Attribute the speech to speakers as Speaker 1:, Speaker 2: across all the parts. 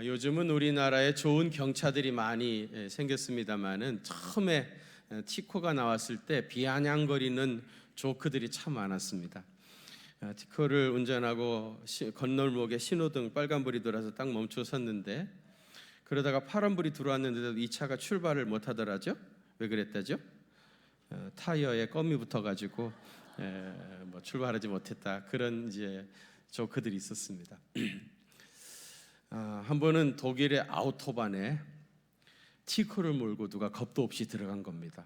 Speaker 1: 요즘은 우리나라에 좋은 경차들이 많이 생겼습니다만은 처음에 티코가 나왔을 때 비아냥거리는 조크들이 참 많았습니다. 티코를 운전하고 건널목에 신호등 빨간불이 돌아서 딱 멈춰 섰는데, 그러다가 파란불이 들어왔는데도 이 차가 출발을 못 하더라죠. 왜 그랬다죠? 타이어에 껌이 붙어가지고 출발하지 못했다. 그런 이제 조크들이 있었습니다. 한 번은 독일의 아우토반에 티코를 몰고 누가 겁도 없이 들어간 겁니다.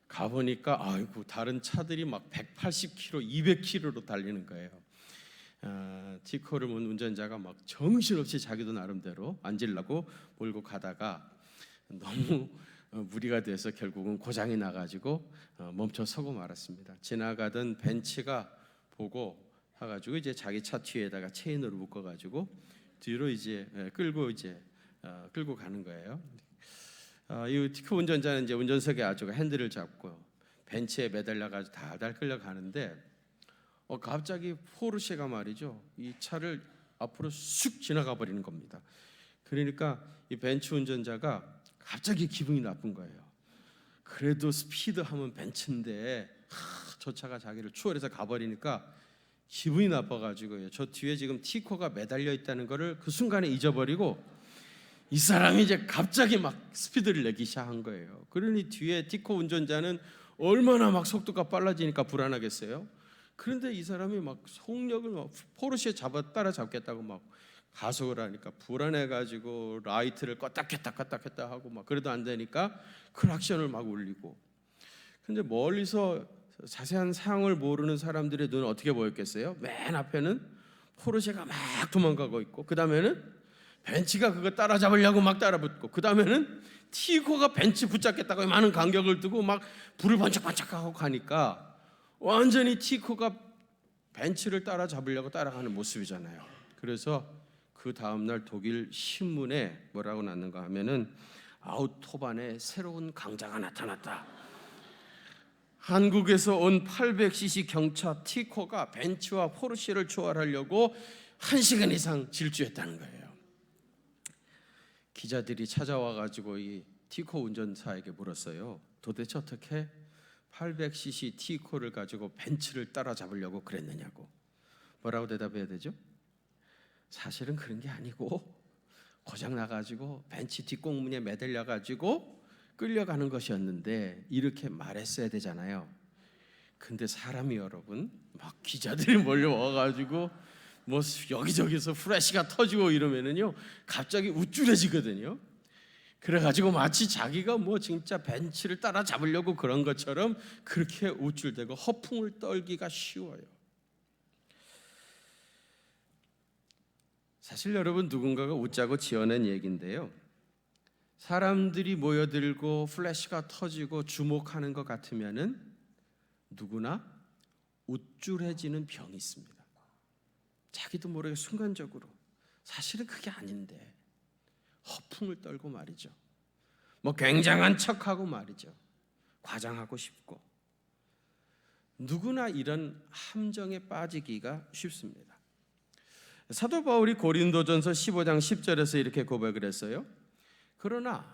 Speaker 1: 가보니까 아이고, 다른 차들이 막 180km, 200km로 달리는 거예요. 티코를 몬 운전자가 막 정신없이 자기도 나름대로 앉으려고 몰고 가다가 너무 무리가 돼서 결국은 고장이 나가지고 멈춰 서고 말았습니다. 지나가던 벤츠가 보고 해가지고 이제 자기 차 뒤에다가 체인으로 묶어가지고 뒤로 이제 끌고 가는 거예요. 이 티코 운전자는 이제 운전석에 아주가 핸들을 잡고 벤츠에 매달려가지고 달달 끌려가는데 갑자기 포르쉐가 말이죠, 이 차를 앞으로 쑥 지나가 버리는 겁니다. 그러니까 이 벤츠 운전자가 갑자기 기분이 나쁜 거예요. 그래도 스피드하면 벤츠인데 저 차가 자기를 추월해서 가버리니까 기분이 나빠가지고요, 저 뒤에 지금 티코가 매달려 있다는 거를 그 순간에 잊어버리고 이 사람이 이제 갑자기 막 스피드를 내기 시작한 거예요. 그러니 뒤에 티코 운전자는 얼마나 막 속도가 빨라지니까 불안하겠어요. 그런데 이 사람이 막 속력을 막 포르쉐 따라잡겠다고 막 가속을 하니까 불안해가지고 라이트를 껐다 하고 막 그래도 안 되니까 클락션을 막 울리고. 근데 멀리서 자세한 상황을 모르는 사람들의 눈은 어떻게 보였겠어요? 맨 앞에는 포르쉐가 막 도망가고 있고, 그 다음에는 벤츠가 그거 따라잡으려고 막 따라붙고, 그 다음에는 티코가 벤츠 붙잡겠다고 많은 간격을 두고 막 불을 번쩍번쩍하고 가니까 완전히 티코가 벤츠를 따라잡으려고 따라가는 모습이잖아요. 그래서 그 다음날 독일 신문에 뭐라고 났는가 하면은 아우토반에 새로운 강자가 나타났다. 한국에서 온 800cc 경차 티코가 벤츠와 포르쉐를 추월하려고 1시간 이상 질주했다는 거예요. 기자들이 찾아와가지고 이 티코 운전사에게 물었어요. 도대체 어떻게 800cc 티코를 가지고 벤츠를 따라잡으려고 그랬느냐고. 뭐라고 대답해야 되죠? 사실은 그런 게 아니고 고장 나가지고 벤츠 뒷공문에 매달려가지고 끌려가는 것이었는데 이렇게 말했어야 되잖아요. 근데 사람이 여러분 막 기자들이 몰려와가지고 뭐 여기저기서 프레시가 터지고 이러면은요 갑자기 우쭐해지거든요. 그래가지고 마치 자기가 뭐 진짜 벤츠를 따라잡으려고 그런 것처럼 그렇게 우쭐대고 허풍을 떨기가 쉬워요. 사실 여러분, 누군가가 웃자고 지어낸 얘기인데요, 사람들이 모여들고 플래시가 터지고 주목하는 것 같으면은 누구나 우쭐해지는 병이 있습니다. 자기도 모르게 순간적으로 사실은 그게 아닌데 허풍을 떨고 말이죠. 뭐 굉장한 척하고 말이죠. 과장하고 싶고. 누구나 이런 함정에 빠지기가 쉽습니다. 사도 바울이 고린도전서 15장 10절에서 이렇게 고백을 했어요. 그러나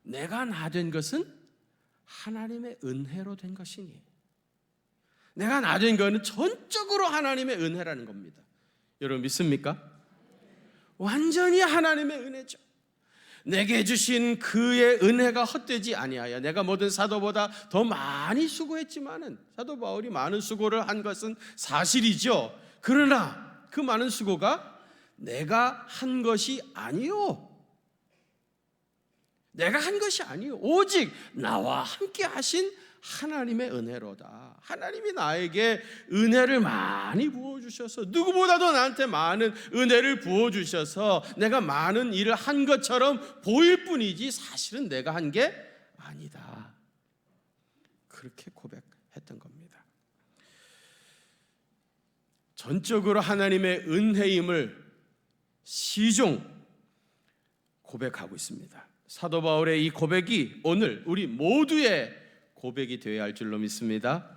Speaker 1: 내가 나 된 것은 하나님의 은혜로 된 것이니. 내가 나 된 것은 전적으로 하나님의 은혜라는 겁니다. 여러분 믿습니까? 완전히 하나님의 은혜죠. 내게 주신 그의 은혜가 헛되지 아니하여 내가 모든 사도보다 더 많이 수고했지만은, 사도 바울이 많은 수고를 한 것은 사실이죠. 그러나 그 많은 수고가 내가 한 것이 아니요, 내가 한 것이 아니요, 오직 나와 함께 하신 하나님의 은혜로다. 하나님이 나에게 은혜를 많이 부어주셔서, 누구보다도 나한테 많은 은혜를 부어주셔서 내가 많은 일을 한 것처럼 보일 뿐이지 사실은 내가 한 게 아니다. 그렇게 고백했던 겁니다. 전적으로 하나님의 은혜임을 시종 고백하고 있습니다. 사도 바울의 이 고백이 오늘 우리 모두의 고백이 되어야 할 줄로 믿습니다.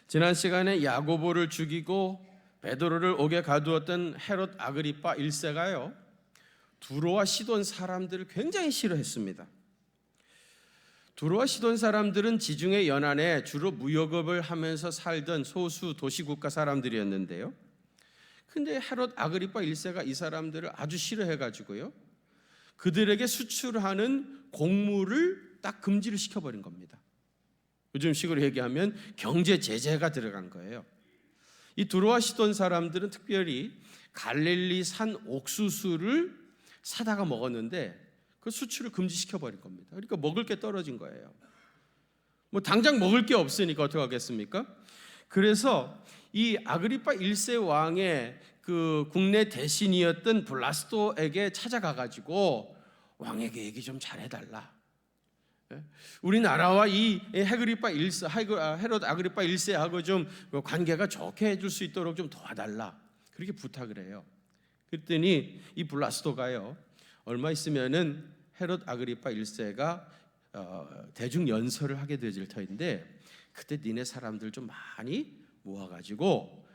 Speaker 1: 지난 시간에 야고보를 죽이고 베드로를 옥에 가두었던 헤롯 아그리파 1세가요, 두로와 시돈 사람들을 굉장히 싫어했습니다. 두로와 시돈 사람들은 지중해 연안에 주로 무역업을 하면서 살던 소수 도시국가 사람들이었는데요, 근데 헤롯 아그리파 1세가 이 사람들을 아주 싫어해가지고요, 그들에게 수출하는 곡물을 딱 금지를 시켜버린 겁니다. 요즘식으로 얘기하면 경제 제재가 들어간 거예요. 이 두로와 시돈 사람들은 특별히 갈릴리 산 옥수수를 사다가 먹었는데 그 수출을 금지시켜버린 겁니다. 그러니까 먹을 게 떨어진 거예요. 뭐 당장 먹을 게 없으니까 어떻게 하겠습니까? 그래서 이 아그리파 1세 왕의 그 국내 대신이었던 블라스토에게 찾아가가지고 왕에게 얘기 좀 잘해달라. 우리나라와 이 헤롯 아그리파 1세하고 좀 관계가 좋게 해줄 수 있도록 좀 도와달라, 그렇게 부탁을 해요. 그랬더니 이 블라스토가요, 얼마 있으면은 헤롯 아그리파 1세가 대중 연설을 하게 되질 터인데, 그때 니네 사람들 좀 많이 모아가지고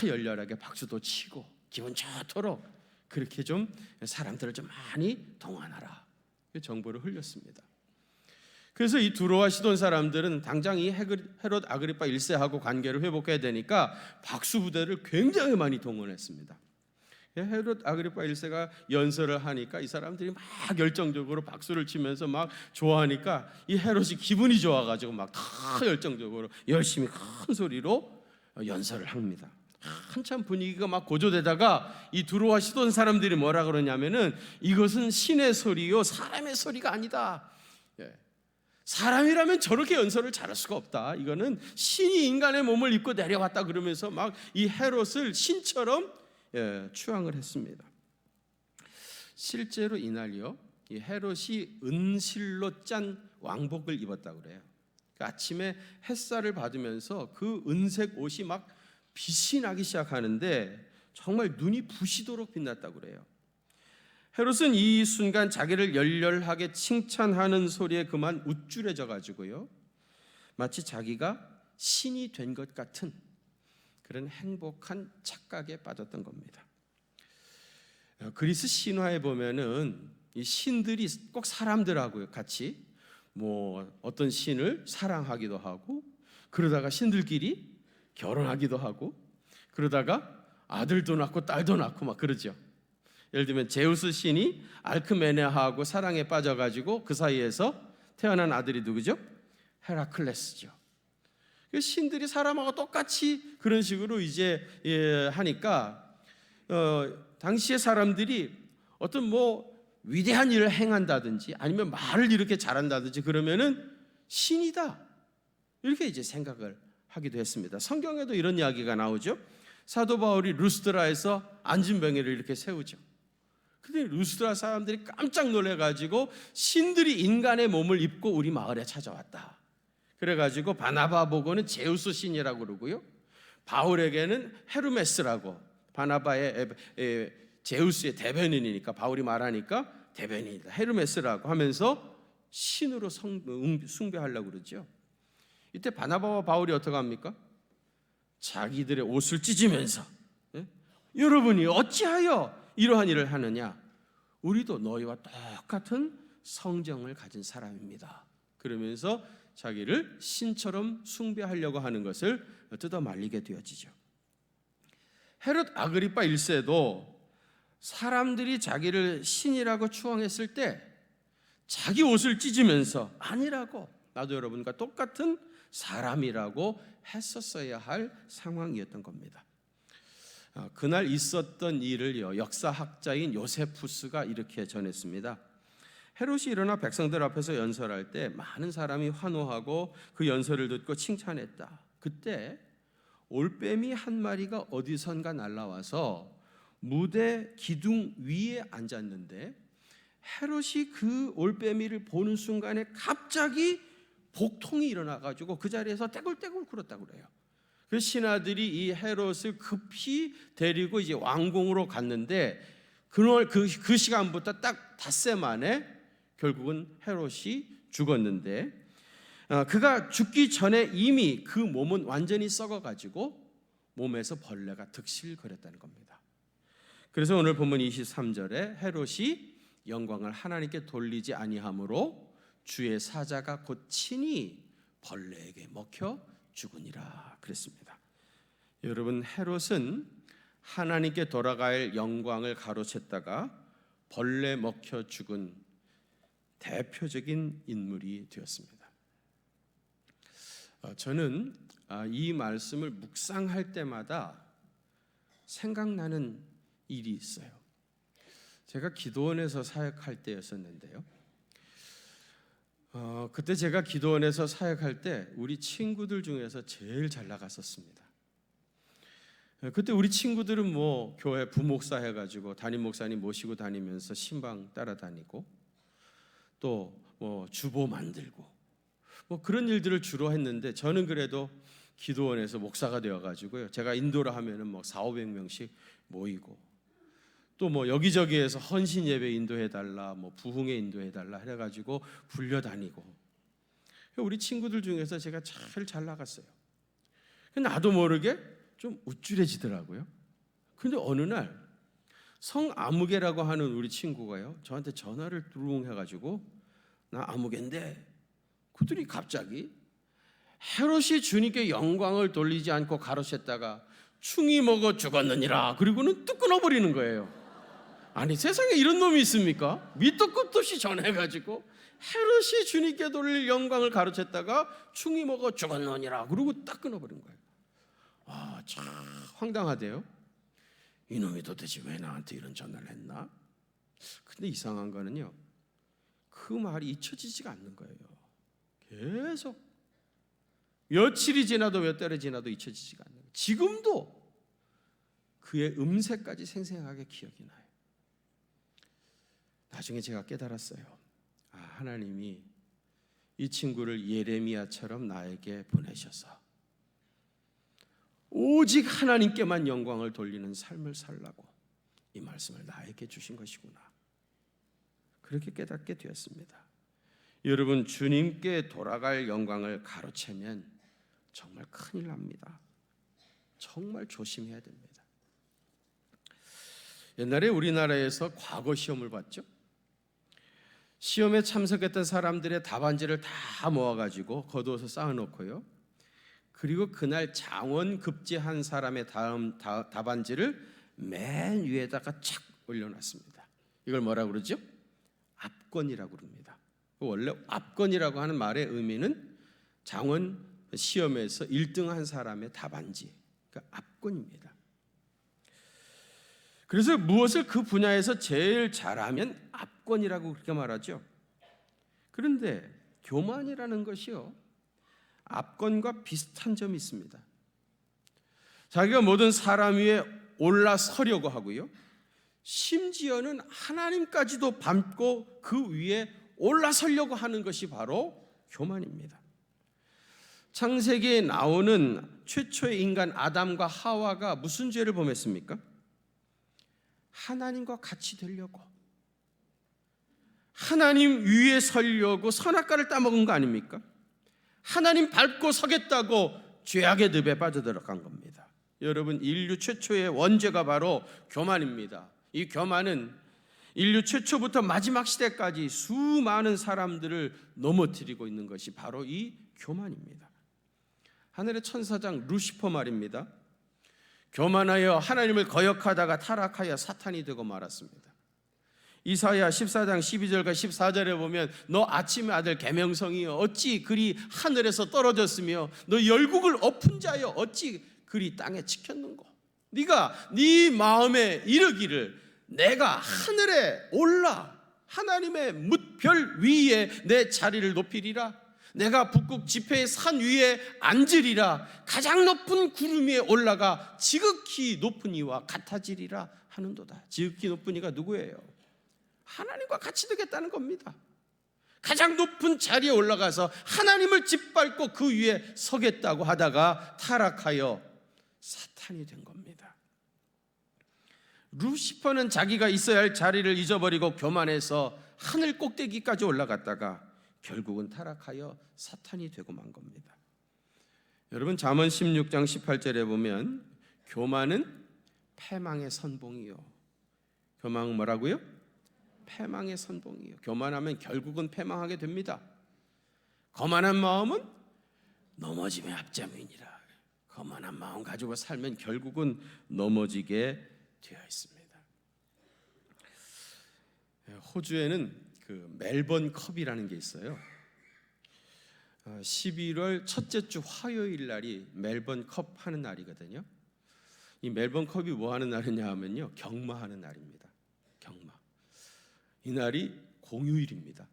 Speaker 1: 열렬하게 박수도 치고 기분 좋도록 그렇게 좀 사람들을 좀 많이 동원하라, 정보를 흘렸습니다. 그래서 이 두로와 시돈 사람들은 당장 이 헤롯 아그리파 1세하고 관계를 회복해야 되니까 박수 부대를 굉장히 많이 동원했습니다. 헤롯 아그리파 1세가 연설을 하니까 이 사람들이 막 열정적으로 박수를 치면서 막 좋아하니까 이 헤롯이 기분이 좋아가지고 막 더 열정적으로 열심히 큰 소리로 연설을 합니다. 한참 분위기가 막 고조되다가 이 두로와 시돈 사람들이 뭐라 그러냐면은, 이것은 신의 소리요 사람의 소리가 아니다. 사람이라면 저렇게 연설을 잘할 수가 없다. 이거는 신이 인간의 몸을 입고 내려왔다. 그러면서 막 이 헤롯을 신처럼 추앙을 했습니다. 실제로 이날요, 이 헤롯이 은실로 짠 왕복을 입었다고 그래요. 아침에 햇살을 받으면서 그 은색 옷이 막 빛이 나기 시작하는데 정말 눈이 부시도록 빛났다고 그래요. 헤롯은 이 순간 자기를 열렬하게 칭찬하는 소리에 그만 우쭐해져 가지고요, 마치 자기가 신이 된 것 같은 그런 행복한 착각에 빠졌던 겁니다. 그리스 신화에 보면은 이 신들이 꼭 사람들하고 같이 뭐 어떤 신을 사랑하기도 하고, 그러다가 신들끼리 결혼하기도 하고, 그러다가 아들도 낳고 딸도 낳고 막 그러죠. 예를 들면 제우스 신이 알크메네하고 사랑에 빠져가지고 그 사이에서 태어난 아들이 누구죠? 헤라클레스죠. 신들이 사람하고 똑같이 그런 식으로 이제 하니까 당시의 사람들이 어떤 뭐 위대한 일을 행한다든지 아니면 말을 이렇게 잘한다든지 그러면은 신이다, 이렇게 이제 생각을 하기도 했습니다. 성경에도 이런 이야기가 나오죠. 사도 바울이 루스드라에서 안진뱅이를 이렇게 세우죠. 근데 루스드라 사람들이 깜짝 놀래가지고 신들이 인간의 몸을 입고 우리 마을에 찾아왔다. 그래가지고 바나바 보고는 제우스 신이라고 그러고요, 바울에게는 헤르메스라고, 바나바의 제우스의 대변인이니까 바울이 말하니까 대변인이다, 헤르메스라고 하면서 신으로 숭배하려고 그러죠. 이때 바나바와 바울이 어떻게 합니까? 자기들의 옷을 찢으면서 여러분이 어찌하여 이러한 일을 하느냐? 우리도 너희와 똑같은 성정을 가진 사람입니다. 그러면서 자기를 신처럼 숭배하려고 하는 것을 뜯어 말리게 되어지죠. 헤롯 아그리파 1세도 사람들이 자기를 신이라고 추앙했을 때 자기 옷을 찢으면서 아니라고, 나도 여러분과 똑같은 사람이라고 했었어야 할 상황이었던 겁니다. 그날 있었던 일을요, 역사학자인 요세푸스가 이렇게 전했습니다. 헤롯이 일어나 백성들 앞에서 연설할 때 많은 사람이 환호하고 그 연설을 듣고 칭찬했다. 그때 올빼미 한 마리가 어디선가 날아와서 무대 기둥 위에 앉았는데, 헤롯이 그 올빼미를 보는 순간에 갑자기 복통이 일어나가지고 그 자리에서 떼굴떼굴 굴었다고 그래요. 그 신하들이 이 헤롯을 급히 데리고 이제 왕궁으로 갔는데, 그 시간부터 딱 닷새 만에 결국은 헤롯이 죽었는데, 그가 죽기 전에 이미 그 몸은 완전히 썩어가지고 몸에서 벌레가 득실거렸다는 겁니다. 그래서 오늘 본문 23절에 헤롯이 영광을 하나님께 돌리지 아니하므로 주의 사자가 곧 친히 벌레에게 먹혀 죽으니라 그랬습니다. 여러분, 헤롯은 하나님께 돌아갈 영광을 가로챘다가 벌레 먹혀 죽은 대표적인 인물이 되었습니다. 저는 이 말씀을 묵상할 때마다 생각나는 일이 있어요. 제가 기도원에서 사역할 때였었는데요. 그때 제가 기도원에서 사역할 때 우리 친구들 중에서 제일 잘 나갔었습니다. 그때 우리 친구들은 뭐 교회 부목사 해가지고 담임 목사님 모시고 다니면서 신방 따라다니고 또 뭐 주보 만들고 뭐 그런 일들을 주로 했는데, 저는 그래도 기도원에서 목사가 되어가지고요, 제가 인도를 하면은 뭐 400~500명씩 모이고 또 뭐 여기저기에서 헌신 예배 인도해달라, 뭐 부흥회 인도해달라 해가지고 불려다니고, 우리 친구들 중에서 제가 제일 잘 나갔어요. 나도 모르게 좀 우쭐해지더라고요. 근데 어느 날 성아무개라고 하는 우리 친구가요, 저한테 전화를 뚜룽 해가지고, 나 아무개인데 그들이 갑자기 헤롯이 주님께 영광을 돌리지 않고 가로챘다가 충이 먹어 죽었느니라, 그리고는 뚝 끊어버리는 거예요. 아니, 세상에 이런 놈이 있습니까? 밑도 끝도 없이 전해가지고 헤롯이 주님께 돌릴 영광을 가로챘다가 충이 먹어 죽었느니라, 그리고 딱 끊어버린 거예요. 참 황당하대요. 이놈이 도대체 왜 나한테 이런 전화를 했나? 근데 이상한 거는요, 그 말이 잊혀지지가 않는 거예요. 계속 며칠이 지나도 몇 달이 지나도 잊혀지지가 않는 거예요. 지금도 그의 음색까지 생생하게 기억이 나요. 나중에 제가 깨달았어요. 하나님이 이 친구를 예레미야처럼 나에게 보내셔서 오직 하나님께만 영광을 돌리는 삶을 살라고 이 말씀을 나에게 주신 것이구나, 그렇게 깨닫게 되었습니다. 여러분, 주님께 돌아갈 영광을 가로채면 정말 큰일 납니다. 정말 조심해야 됩니다. 옛날에 우리나라에서 과거 시험을 봤죠. 시험에 참석했던 사람들의 답안지를 다 모아가지고 거두어서 쌓아놓고요, 그리고 그날 장원 급제한 사람의 답안지를 맨 위에다가 착 올려놨습니다. 이걸 뭐라고 그러죠? 압권이라고 그럽니다. 원래 압권이라고 하는 말의 의미는 장원 시험에서 1등한 사람의 답안지, 그러니까 압권입니다. 그래서 무엇을 그 분야에서 제일 잘하면 압권이라고 그렇게 말하죠. 그런데 교만이라는 것이요, 압권과 비슷한 점이 있습니다. 자기가 모든 사람 위에 올라서려고 하고요, 심지어는 하나님까지도 밟고 그 위에 올라서려고 하는 것이 바로 교만입니다. 창세기에 나오는 최초의 인간 아담과 하와가 무슨 죄를 범했습니까? 하나님과 같이 되려고, 하나님 위에 서려고 선악과를 따먹은 거 아닙니까? 하나님 밟고 서겠다고 죄악의 늪에 빠져들어간 겁니다. 여러분, 인류 최초의 원죄가 바로 교만입니다. 이 교만은 인류 최초부터 마지막 시대까지 수많은 사람들을 넘어뜨리고 있는 것이 바로 이 교만입니다. 하늘의 천사장 루시퍼 말입니다. 교만하여 하나님을 거역하다가 타락하여 사탄이 되고 말았습니다. 이사야 14장 12절과 14절에 보면, 너 아침의 아들 계명성이여 어찌 그리 하늘에서 떨어졌으며 너 열국을 엎은 자여 어찌 그리 땅에 지켰는고, 네가 네 마음에 이르기를 내가 하늘에 올라 하나님의 뭇별 위에 내 자리를 높이리라, 내가 북극 지폐의 산 위에 앉으리라, 가장 높은 구름 위에 올라가 지극히 높은 이와 같아지리라 하는도다. 지극히 높은 이가 누구예요? 하나님과 같이 되겠다는 겁니다. 가장 높은 자리에 올라가서 하나님을 짓밟고 그 위에 서겠다고 하다가 타락하여 사탄이 된 겁니다. 루시퍼는 자기가 있어야 할 자리를 잊어버리고 교만해서 하늘 꼭대기까지 올라갔다가 결국은 타락하여 사탄이 되고 만 겁니다. 여러분, 잠언 16장 18절에 보면 교만은 패망의 선봉이요. 교만은 뭐라고요? 패망의 선봉이요. 교만하면 결국은 패망하게 됩니다. 거만한 마음은 넘어짐의 앞자문이라. 거만한 마음 가지고 살면 결국은 넘어지게 되어 있습니다. 호주에는 그 멜번 컵이라는 게 있어요. 11월 첫째 주 화요일 날이 멜번 컵 하는 날이거든요. 이 멜번 컵이 뭐 하는 날이냐 하면요, 경마하는 날입니다. 경마. 이 날이 공휴일입니다.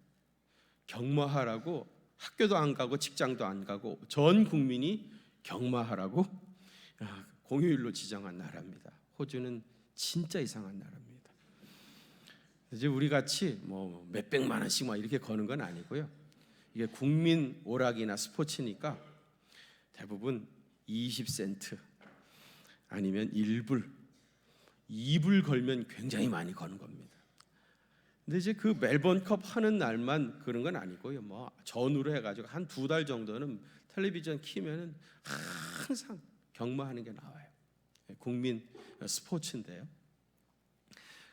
Speaker 1: 경마하라고 학교도 안 가고 직장도 안 가고 전 국민이 경마하라고 공휴일로 지정한 나라입니다. 호주는 진짜 이상한 나라입니다. 이제 우리 같이 뭐 몇백만 원씩 막 이렇게 거는 건 아니고요. 이게 국민 오락이나 스포츠니까 대부분 20센트 아니면 1불, 2불 걸면 굉장히 많이 거는 겁니다. 근데 이제 그 멜번컵 하는 날만 그런 건 아니고요. 뭐 전후로 해가지고 한 2달 정도는 텔레비전 키면은 항상 경마하는 게 나와요. 국민 스포츠인데요.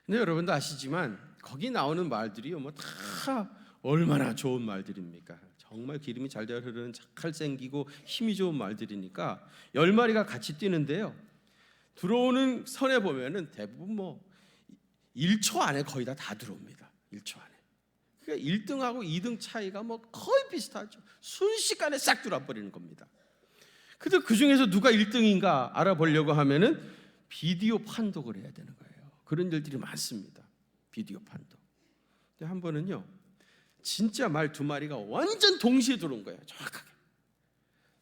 Speaker 1: 근데 여러분도 아시지만 거기 나오는 말들이요, 뭐 다 얼마나 좋은 말들입니까? 정말 기름이 잘 흐르는 잘생기고 힘이 좋은 말들이니까 10마리가 같이 뛰는데요. 들어오는 선에 보면은 대부분 뭐 1초 안에 거의 다 들어옵니다. 1초 안에. 그러니까 1등하고 2등 차이가 뭐 거의 비슷하죠. 순식간에 싹 들어버리는 겁니다. 근데 그 중에서 누가 1등인가 알아보려고 하면은 비디오 판독을 해야 되는 거예요. 그런 일들이 많습니다. 비디오 판독. 근데 한 번은요, 진짜 말 2마리가 완전 동시에 들어온 거예요. 정확하게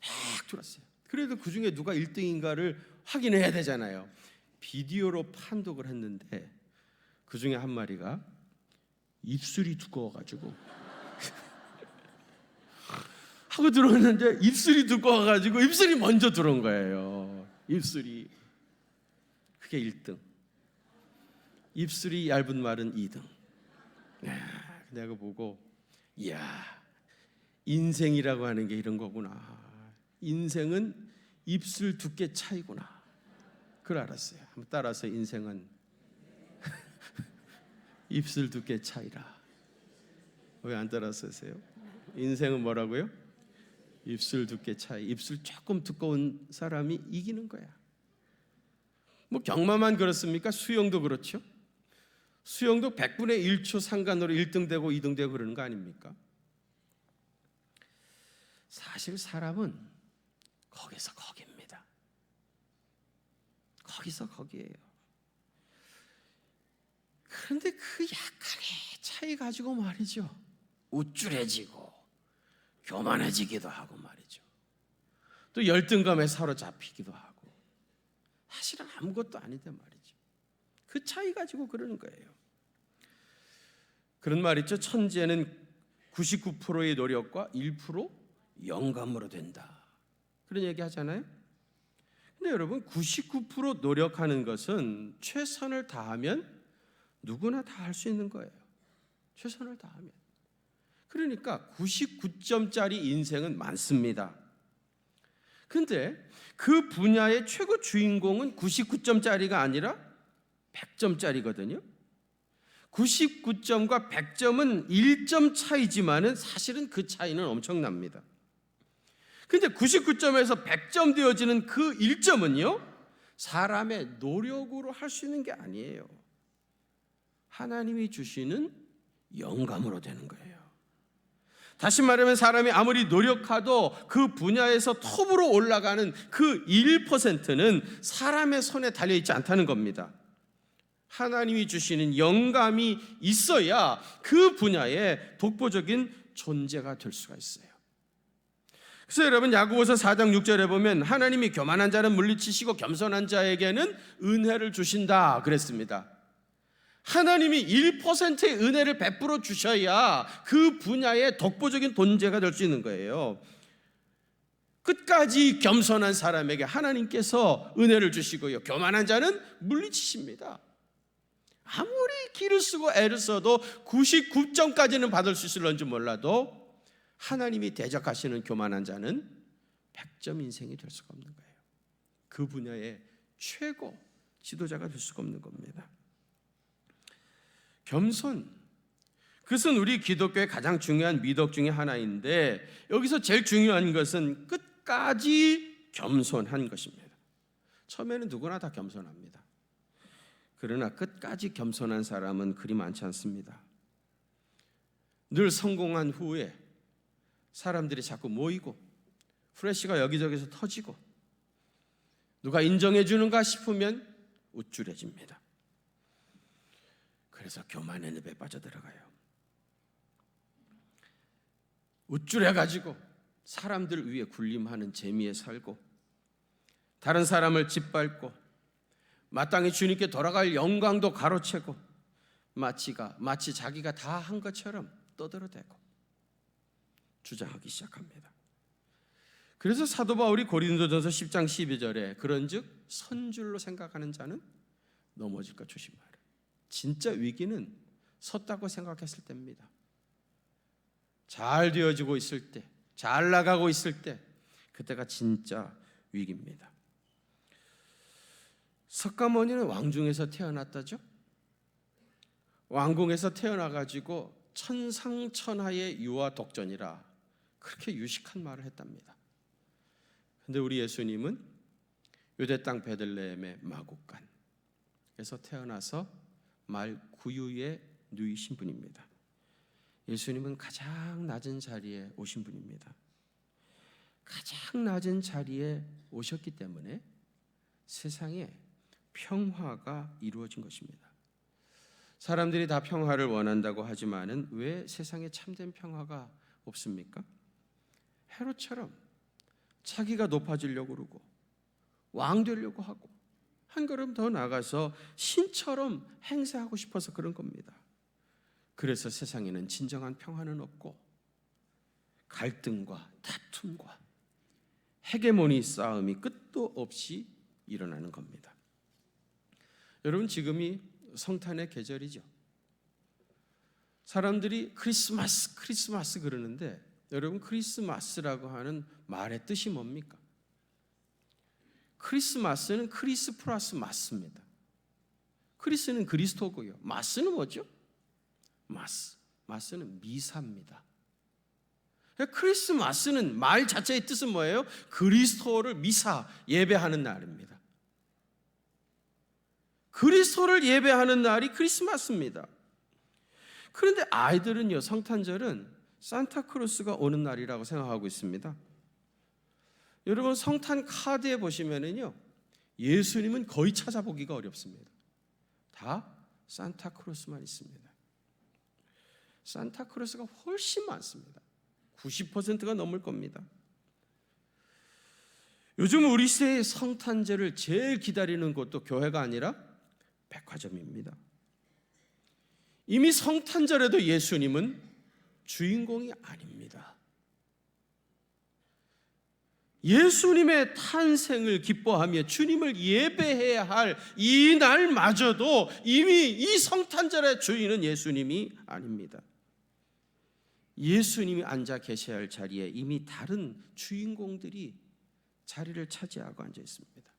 Speaker 1: 딱 들었어요. 그래도 그 중에 누가 1등인가를 확인해야 되잖아요. 비디오로 판독을 했는데 그 중에 한 마리가 입술이 두꺼워가지고 하고 들어왔는데 입술이 두꺼워가지고 입술이 먼저 들어온 거예요. 입술이. 그게 1등. 입술이 얇은 말은 2등. 내가 보고, 이야, 인생이라고 하는 게 이런 거구나. 인생은 입술 두께 차이구나. 그걸 알았어요. 한번 따라서 인생은 입술 두께 차이라. 왜 안 따라서세요? 인생은 뭐라고요? 입술 두께 차이. 입술 조금 두꺼운 사람이 이기는 거야. 뭐 경마만 그렇습니까? 수영도 그렇죠. 수영도 100분의 1초 상관으로 1등 되고 2등 되고 그러는 거 아닙니까? 사실 사람은 거기서 거기입니다. 거기서 거기예요. 그런데 그 약간의 차이 가지고 말이죠, 우쭐해지고 교만해지기도 하고 말이죠. 또 열등감에 사로잡히기도 하고. 사실은 아무것도 아닌데 말이죠. 그 차이 가지고 그러는 거예요. 그런 말 있죠. 천재는 99%의 노력과 1% 영감으로 된다. 그런 얘기 하잖아요. 근데 여러분, 99% 노력하는 것은 최선을 다하면 누구나 다 할 수 있는 거예요. 최선을 다하면. 그러니까 99점짜리 인생은 많습니다. 근데 그 분야의 최고 주인공은 99점짜리가 아니라 100점짜리거든요. 99점과 100점은 1점 차이지만은 사실은 그 차이는 엄청납니다. 근데 99점에서 100점 되어지는 그 1점은요, 사람의 노력으로 할 수 있는 게 아니에요. 하나님이 주시는 영감으로 되는 거예요. 다시 말하면 사람이 아무리 노력해도 그 분야에서 톱으로 올라가는 그 1%는 사람의 손에 달려있지 않다는 겁니다. 하나님이 주시는 영감이 있어야 그 분야에 독보적인 존재가 될 수가 있어요. 그래서 여러분, 야고보서 4장 6절에 보면 하나님이 교만한 자는 물리치시고 겸손한 자에게는 은혜를 주신다 그랬습니다. 하나님이 1%의 은혜를 베풀어 주셔야 그 분야의 독보적인 존재가 될 수 있는 거예요. 끝까지 겸손한 사람에게 하나님께서 은혜를 주시고요, 교만한 자는 물리치십니다. 아무리 기를 쓰고 애를 써도 99점까지는 받을 수 있을런지 몰라도 하나님이 대적하시는 교만한 자는 100점 인생이 될 수가 없는 거예요. 그 분야의 최고 지도자가 될 수가 없는 겁니다. 겸손, 그것은 우리 기독교의 가장 중요한 미덕 중에 하나인데 여기서 제일 중요한 것은 끝까지 겸손한 것입니다. 처음에는 누구나 다 겸손합니다. 그러나 끝까지 겸손한 사람은 그리 많지 않습니다. 늘 성공한 후에 사람들이 자꾸 모이고 프레시가 여기저기서 터지고 누가 인정해 주는가 싶으면 우쭐해집니다. 그래서 교만의 늪에 빠져들어가요. 우쭐해가지고 사람들 위에 군림하는 재미에 살고 다른 사람을 짓밟고 마땅히 주님께 돌아갈 영광도 가로채고 마치 자기가 다 한 것처럼 떠들어대고 주장하기 시작합니다. 그래서 사도 바울이 고린도전서 10장 12절에 그런즉 선줄로 생각하는 자는 넘어질까 조심하라. 진짜 위기는 섰다고 생각했을 때입니다. 잘 되어지고 있을 때, 잘 나가고 있을 때, 그때가 진짜 위기입니다. 석가모니는 왕중에서 태어났다죠. 왕궁에서 태어나가지고 천상천하의 유아 독전이라 그렇게 유식한 말을 했답니다. 근데 우리 예수님은 유대 땅 베들레헴의 마국간에서 태어나서 말 구유에 누이신 분입니다. 예수님은 가장 낮은 자리에 오신 분입니다. 가장 낮은 자리에 오셨기 때문에 세상에 평화가 이루어진 것입니다. 사람들이 다 평화를 원한다고 하지만은 왜 세상에 참된 평화가 없습니까? 헤롯처럼 자기가 높아지려고 그러고 왕 되려고 하고 한 걸음 더 나가서 신처럼 행세하고 싶어서 그런 겁니다. 그래서 세상에는 진정한 평화는 없고 갈등과 다툼과 헤게모니 싸움이 끝도 없이 일어나는 겁니다. 여러분, 지금이 성탄의 계절이죠. 사람들이 크리스마스 그러는데 여러분, 크리스마스라고 하는 말의 뜻이 뭡니까? 크리스마스는 크리스 플러스 마스입니다. 크리스는 그리스도고요. 마스는 뭐죠? 마스는 미사입니다. 크리스마스는 말 자체의 뜻은 뭐예요? 그리스도를 미사, 예배하는 날입니다. 그리스도를 예배하는 날이 크리스마스입니다. 그런데 아이들은요, 성탄절은 산타크로스가 오는 날이라고 생각하고 있습니다. 여러분, 성탄 카드에 보시면은요, 예수님은 거의 찾아보기가 어렵습니다. 다 산타크로스만 있습니다. 산타크로스가 훨씬 많습니다. 90%가 넘을 겁니다. 요즘 우리 시대의 성탄절을 제일 기다리는 곳도 교회가 아니라 백화점입니다. 이미 성탄절에도 예수님은 주인공이 아닙니다. 예수님의 탄생을 기뻐하며 주님을 예배해야 할 이 날마저도 이미 이 성탄절의 주인은 예수님이 아닙니다. 예수님이 앉아 계셔야 할 자리에 이미 다른 주인공들이 자리를 차지하고 앉아 있습니다.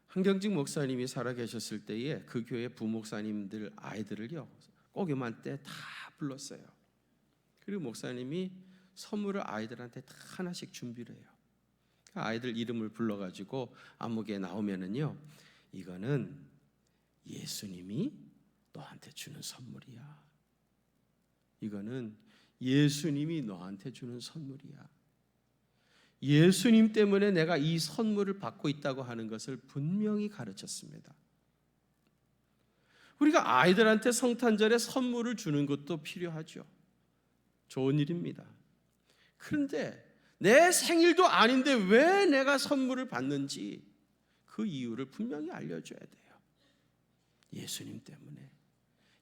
Speaker 1: 한경직 목사님이 살아계셨을 때에 그 교회 부목사님들 아이들을요, 꼭 요맘때 다 불렀어요. 그리고 목사님이 선물을 아이들한테 다 하나씩 준비를 해요. 아이들 이름을 불러가지고 안목에 나오면은요, 이거는 예수님이 너한테 주는 선물이야. 이거는 예수님이 너한테 주는 선물이야. 예수님 때문에 내가 이 선물을 받고 있다고 하는 것을 분명히 가르쳤습니다. 우리가 아이들한테 성탄절에 선물을 주는 것도 필요하죠. 좋은 일입니다. 그런데 내 생일도 아닌데 왜 내가 선물을 받는지 그 이유를 분명히 알려줘야 돼요. 예수님 때문에.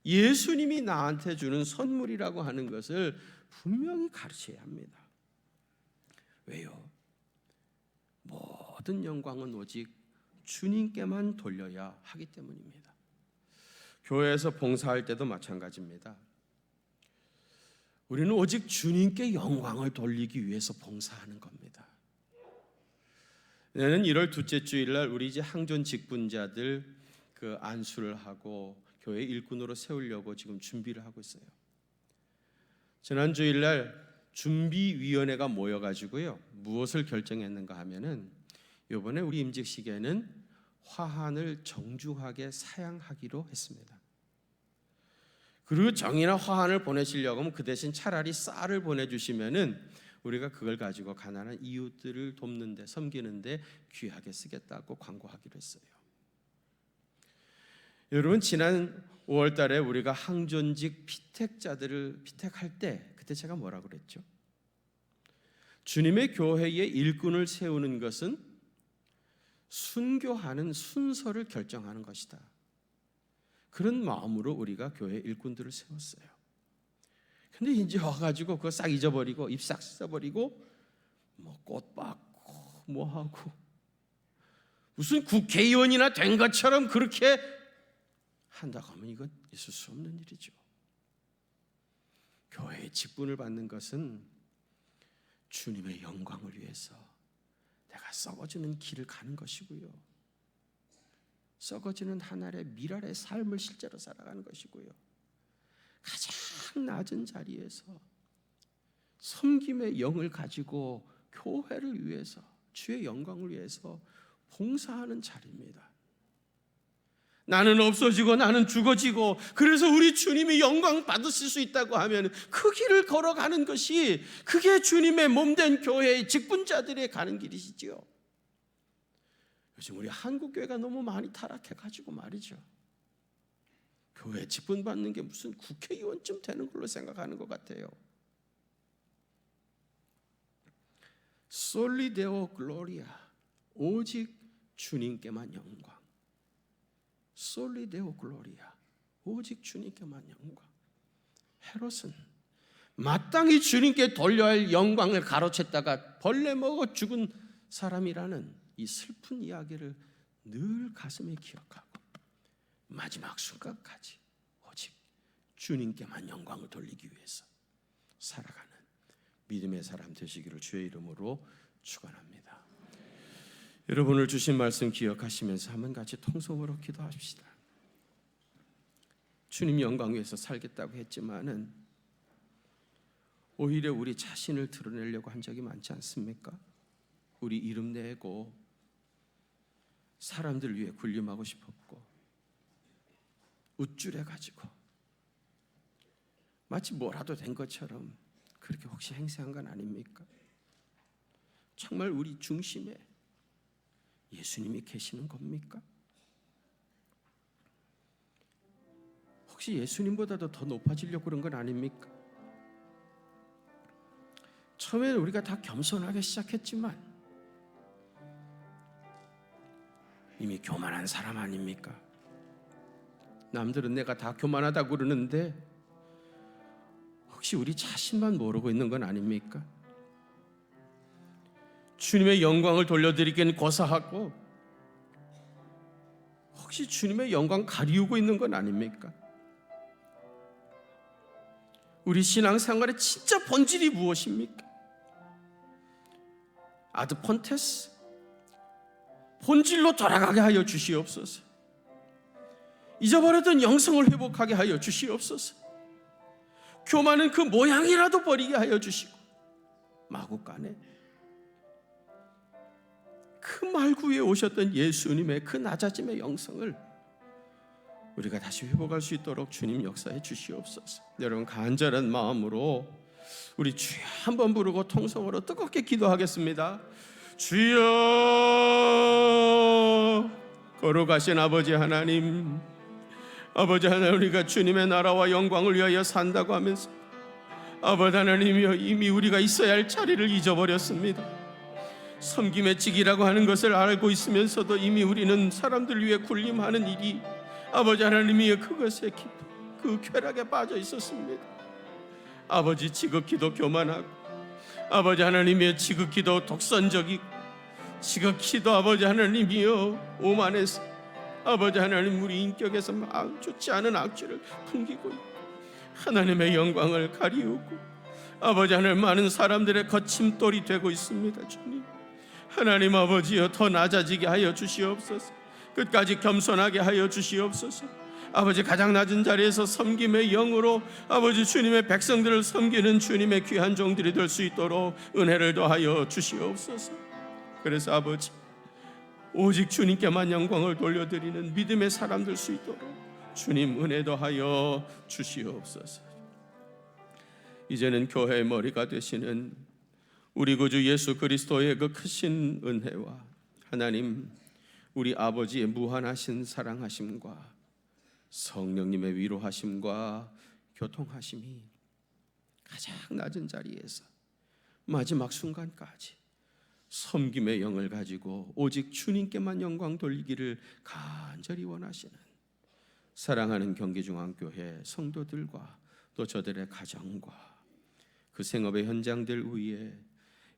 Speaker 1: 예수님이 나한테 주는 선물이라고 하는 것을 분명히 가르쳐야 합니다. 왜요? 모든 영광은 오직 주님께만 돌려야 하기 때문입니다. 교회에서 봉사할 때도 마찬가지입니다. 우리는 오직 주님께 영광을 돌리기 위해서 봉사하는 겁니다. 내년 1월 둘째 주일날 우리 이제 항존 직분자들 그 안수를 하고 교회 일꾼으로 세우려고 지금 준비를 하고 있어요. 지난 주일날 준비위원회가 모여가지고요, 무엇을 결정했는가 하면은 이번에 우리 임직식에는 화환을 정중하게 사양하기로 했습니다. 그리고 정이나 화환을 보내시려고 하면 그 대신 차라리 쌀을 보내주시면은 우리가 그걸 가지고 가난한 이웃들을 돕는데, 섬기는데 귀하게 쓰겠다고 광고하기로 했어요. 여러분, 지난 5월 달에 우리가 항존직 피택자들을 피택할 때 그때 제가 뭐라고 그랬죠? 주님의 교회에 일꾼을 세우는 것은 순교하는 순서를 결정하는 것이다. 그런 마음으로 우리가 교회 일꾼들을 세웠어요. 근데 이제 와가지고 그거 싹 잊어버리고 입 싹 씻어버리고 뭐 꽃 받고 뭐 하고 무슨 국회의원이나 된 것처럼 그렇게 한다고 하면 이건 있을 수 없는 일이죠. 교회의 직분을 받는 것은 주님의 영광을 위해서 내가 썩어지는 길을 가는 것이고요, 썩어지는 하늘의 미랄의 삶을 실제로 살아가는 것이고요, 가장 낮은 자리에서 섬김의 영을 가지고 교회를 위해서, 주의 영광을 위해서 봉사하는 자리입니다. 나는 없어지고 나는 죽어지고 그래서 우리 주님이 영광 받으실 수 있다고 하면 그 길을 걸어가는 것이, 그게 주님의 몸된 교회의 직분자들의 가는 길이시지요. 요즘 우리 한국교회가 너무 많이 타락해가지고 말이죠, 교회 직분 받는 게 무슨 국회의원쯤 되는 걸로 생각하는 것 같아요. 솔리 데오 글로리아, 오직 주님께만 영광. 솔리 데오 글로리아, 오직 주님께만 영광. 헤롯은 마땅히 주님께 돌려야 할 영광을 가로챘다가 벌레 먹어 죽은 사람이라는 이 슬픈 이야기를 늘 가슴에 기억하고 마지막 순간까지 오직 주님께만 영광을 돌리기 위해서 살아가는 믿음의 사람 되시기를 주의 이름으로 축원합니다. 여러분을 주신 말씀 기억하시면서 한번 같이 통성으로 기도합시다. 주님 영광 위해서 살겠다고 했지만은 오히려 우리 자신을 드러내려고 한 적이 많지 않습니까? 우리 이름 내고 사람들 위해 군림하고 싶었고 우쭐해가지고 마치 뭐라도 된 것처럼 그렇게 혹시 행세한 건 아닙니까? 정말 우리 중심에 예수님이 계시는 겁니까? 혹시 예수님보다도 더 높아지려고 그런 건 아닙니까? 처음에는 우리가 다 겸손하게 시작했지만 이미 교만한 사람 아닙니까? 남들은 내가 다 교만하다고 그러는데 혹시 우리 자신만 모르고 있는 건 아닙니까? 주님의 영광을 돌려드리기엔 고사하고 혹시 주님의 영광 가리우고 있는 건 아닙니까? 우리 신앙생활의 진짜 본질이 무엇입니까? 아드 폰테스, 본질로 돌아가게 하여 주시옵소서. 잊어버렸던 영성을 회복하게 하여 주시옵소서. 교만은 그 모양이라도 버리게 하여 주시고 마구간에 그 말구 위에 오셨던 예수님의 그 낮아짐의 영성을 우리가 다시 회복할 수 있도록 주님 역사해 주시옵소서. 여러분 간절한 마음으로 우리 주여 한번 부르고 통성으로 뜨겁게 기도하겠습니다. 주여, 거룩하신 아버지 하나님, 아버지 하나님, 우리가 주님의 나라와 영광을 위하여 산다고 하면서 아버지 하나님이여 이미 우리가 있어야 할 자리를 잊어버렸습니다. 섬김의 직이라고 하는 것을 알고 있으면서도 이미 우리는 사람들 위해 군림하는 일이 아버지 하나님이여 그것에 그 쾌락에 빠져 있었습니다. 아버지 지극히도 교만하고 아버지 하나님이여 지극히도 독선적이고 지극히도 아버지 하나님이여 오만해서 아버지 하나님 우리 인격에서 막 좋지 않은 악취를 풍기고 있고 하나님의 영광을 가리우고 아버지 하나님 많은 사람들의 거침돌이 되고 있습니다. 주님 하나님 아버지여, 더 낮아지게 하여 주시옵소서. 끝까지 겸손하게 하여 주시옵소서. 아버지, 가장 낮은 자리에서 섬김의 영으로 아버지 주님의 백성들을 섬기는 주님의 귀한 종들이 될 수 있도록 은혜를 더하여 주시옵소서. 그래서 아버지, 오직 주님께만 영광을 돌려드리는 믿음의 사람 될 수 있도록 주님 은혜 더하여 주시옵소서. 이제는 교회의 머리가 되시는 우리 구주 예수 그리스도의 그 크신 은혜와 하나님 우리 아버지의 무한하신 사랑하심과 성령님의 위로하심과 교통하심이 가장 낮은 자리에서 마지막 순간까지 섬김의 영을 가지고 오직 주님께만 영광 돌리기를 간절히 원하시는 사랑하는 경기중앙교회 성도들과 또 저들의 가정과 그 생업의 현장들 위에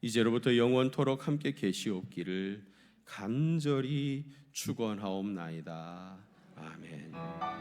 Speaker 1: 이제로부터 영원토록 함께 계시옵기를 간절히 축원하옵나이다. 아멘.